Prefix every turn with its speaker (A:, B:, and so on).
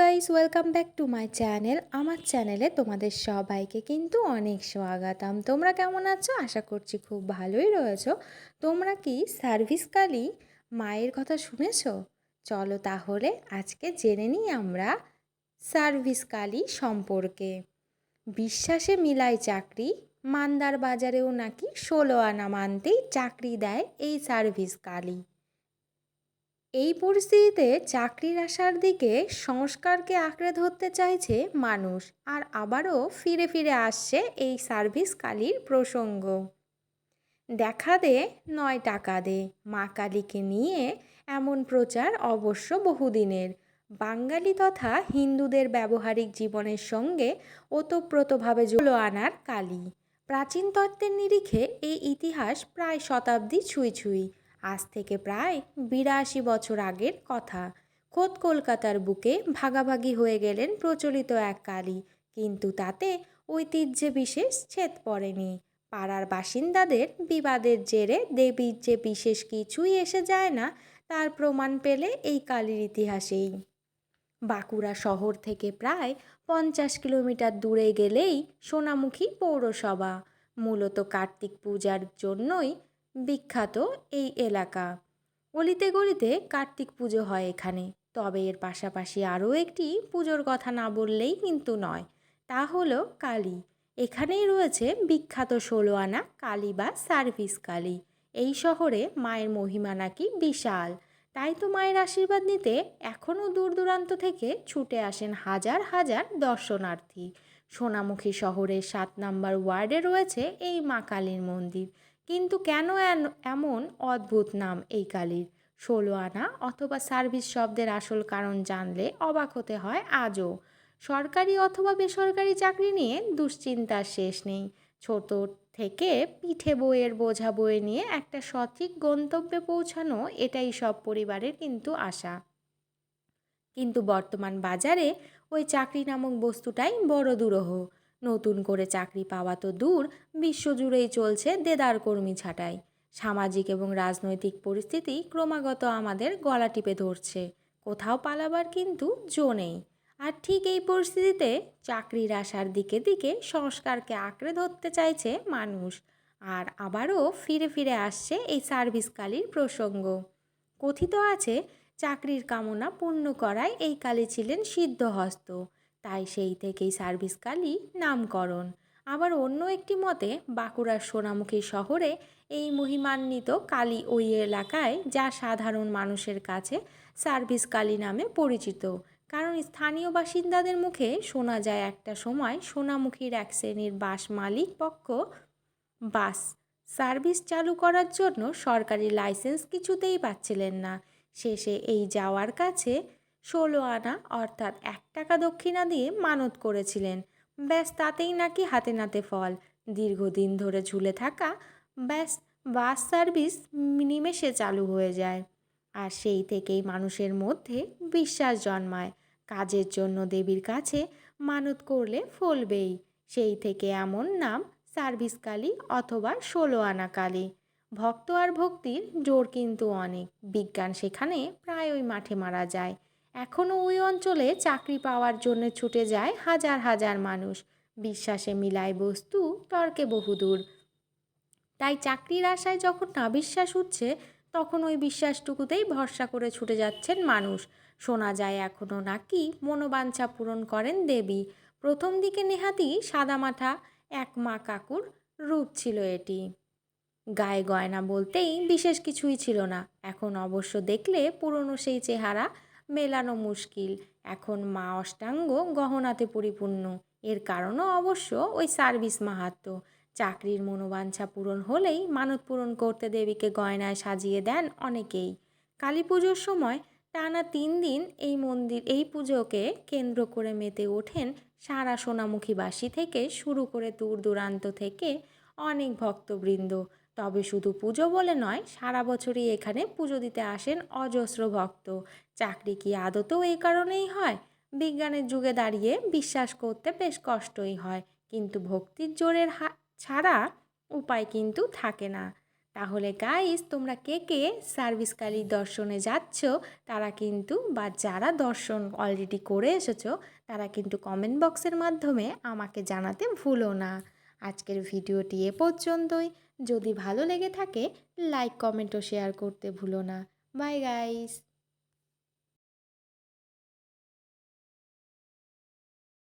A: Guys, welcome back to my channel. আমার চ্যানেলে তোমাদের সবাইকে কিন্তু অনেক স্বাগতম। তোমরা কেমন আছো? আশা করছি খুব ভালোই রয়েছো। তোমরা কি সার্ভিস কালী মায়ের কথা শুনেছো? চলো তাহলে আজকে জেনে নিই আমরা সার্ভিস কালী সম্পর্কে। বিশ্বাসে মিলায় চাকরি, মান্দার বাজারেও নাকি ১৬ আনা মানতেই চাকরি দেয় এই সার্ভিস কালী। এই পরিস্থিতিতে চাকরির আশার দিকে সংস্কারকে আঁকড়ে ধরতে চাইছে মানুষ, আর আবারও ফিরে ফিরে আসছে এই সার্ভিস কালীর প্রসঙ্গ। দেখা দে নয় টাকা দে, মা কালীকে নিয়ে এমন প্রচার অবশ্য বহুদিনের। বাঙালি তথা হিন্দুদের ব্যবহারিক জীবনের সঙ্গে ওতপ্রোতভাবে আনার কালী। প্রাচীন তত্ত্বের নিরিখে এই ইতিহাস প্রায় শতাব্দী ছুঁই ছুঁই। আজ থেকে প্রায় ৮২ বছর আগের কথা। খোদ কলকাতার বুকে ভাগাভাগি হয়ে গেলেন প্রচলিত এক কালী, কিন্তু তাতে ঐতিহ্যে বিশেষ ছেদ পড়েনি। পাড়ার বাসিন্দাদের বিবাদের জেরে দেবীর যে বিশেষ কিছুই এসে যায় না, তার প্রমাণ পেলে এই কালীর ইতিহাসেই। বাঁকুড়া শহর থেকে প্রায় ৫০ কিলোমিটার দূরে গেলেই সোনামুখী পৌরসভা। মূলত কার্তিক পূজার জন্যই বিখ্যাত এই এলাকা। অলিতে গলিতে কার্তিক পুজো হয় এখানে। তবে এর পাশাপাশি আরও একটি পুজোর কথা না বললেই কিন্তু নয়, তা হলো কালী। এখানেই রয়েছে বিখ্যাত ১৬ আনা কালী বা সার্ভিস কালী। এই শহরে মায়ের মহিমা নাকি বিশাল। তাই তো মায়ের আশীর্বাদ নিতে এখনও দূর দূরান্ত থেকে ছুটে আসেন হাজার হাজার দর্শনার্থী। সোনামুখী শহরের ৭ নম্বর ওয়ার্ডে রয়েছে এই মা কালীর মন্দির। কিন্তু কেন এমন অদ্ভুত নাম এই কালীর? ১৬ আনা অথবা সার্ভিস শব্দের আসল কারণ জানলে অবাক হতে হয় আজও। সরকারি অথবা বেসরকারি চাকরি নিয়ে দুশ্চিন্তার শেষ নেই। ছোট থেকে পিঠে বইয়ের বোঝা বয়ে নিয়ে একটা সঠিক গন্তব্যে পৌঁছানো, এটাই সব পরিবারের কিন্তু আশা। কিন্তু বর্তমান বাজারে ওই চাকরি নামক বস্তুটাই বড় দুরূহ। নতুন করে চাকরি পাওয়া তো দূর, বিশ্বজুড়েই চলছে দেদার কর্মী ছাঁটাই। সামাজিক এবং রাজনৈতিক পরিস্থিতি ক্রমাগত আমাদের গলা টিপে ধরছে। কোথাও পালাবার কিন্তু জো নেই। আর ঠিক এই পরিস্থিতিতে চাকরির আশার দিকে দিকে সংস্কারকে আঁকড়ে ধরতে চাইছে মানুষ। আর আবারও ফিরে ফিরে আসছে এই সার্ভিস কালীর প্রসঙ্গ। কথিত আছে চাকরির কামনা পূর্ণ করায় এই কালী ছিলেন সিদ্ধহস্ত, তাই সেই থেকেই সার্ভিস কালী নামকরণ। আবার অন্য একটি মতে বাঁকুড়ার সোনামুখী শহরে এই মহিমান্বিত কালী ওই এলাকায়, যা সাধারণ মানুষের কাছে সার্ভিস কালী নামে পরিচিত। কারণ স্থানীয় বাসিন্দাদের মুখে শোনা যায় একটা সময় সোনামুখীর এক শ্রেণীর বাস মালিক পক্ষ বাস সার্ভিস চালু করার জন্য সরকারি লাইসেন্স কিছুতেই পাচ্ছিলেন না। শেষে এই যাওয়ার কাছে ১৬ আনা অর্থাৎ ১ টাকা দক্ষিণা দিয়ে মানত করেছিলেন। ব্যাস তাতেই নাকি হাতে নাতে ফল। দীর্ঘদিন ধরে ঝুলে থাকা ব্যাস বাস সার্ভিস নিমেষে চালু হয়ে যায়। আর সেই থেকেই মানুষের মধ্যে বিশ্বাস জন্মায়, কাজের জন্য দেবীর কাছে মানত করলে ফলবেই। সেই থেকে এমন নাম সার্ভিস কালী অথবা ১৬ আনা কালী। ভক্ত আর ভক্তির জোর কিন্তু অনেক। বিজ্ঞান সেখানে প্রায় ওই মাঠে মারা যায়। এখনও ওই অঞ্চলে চাকরি পাওয়ার জন্য ছুটে যায় হাজার হাজার মানুষ। বিশ্বাসে মিলায় বস্তু, তর্কে বহুদূর। তাই চাকরির আশায় যখন নাবিশ্বাস উঠছে, তখন ওই বিশ্বাসটুকুতেই ভরসা করে ছুটে যাচ্ছেন মানুষ। শোনা যায় এখনও নাকি মনোবাঞ্ছা পূরণ করেন দেবী। প্রথম দিকে নেহাতি সাদামাঠা এক মা কাকুর রূপ ছিল এটি। গায়ে গয়না বলতেই বিশেষ কিছুই ছিল না। এখন অবশ্য দেখলে পুরনো সেই চেহারা মেলানো মুশকিল। এখন মা অষ্টাঙ্গ গহনাতে পরিপূর্ণ। এর কারণও অবশ্য ওই সার্ভিস মাহাত্ম্য। চাকরির মনোবাঞ্ছা পূরণ হলেই মানত পূরণ করতে দেবীকে গয়নায় সাজিয়ে দেন অনেকেই। কালী পুজোর সময় টানা ৩ দিন এই পুজোকে কেন্দ্র করে মেতে ওঠেন সারা সোনামুখীবাসী থেকে শুরু করে দূর দূরান্ত থেকে অনেক ভক্তবৃন্দ। তবে শুধু পুজো বলে নয়, সারা বছরই এখানে পুজো দিতে আসেন অজস্র ভক্ত। চাকরি কি আদতেও এই কারণেই হয়? বিজ্ঞানের যুগে দাঁড়িয়ে বিশ্বাস করতে বেশ কষ্টই হয়, কিন্তু ভক্তির জোরের ছাড়া উপায় কিন্তু থাকে না। তাহলে গাইস তোমরা কে কে সার্ভিসকালী দর্শনে যাচ্ছ তারা কিন্তু, বা যারা দর্শন অলরেডি করে এসেছো তারা কিন্তু কমেন্ট বক্সের মাধ্যমে আমাকে জানাতে ভুলো না। আজকের ভিডিওটি এ পর্যন্তই। যদি ভালো লেগে থাকে লাইক কমেন্ট ও শেয়ার করতে ভুলো না। Bye guys.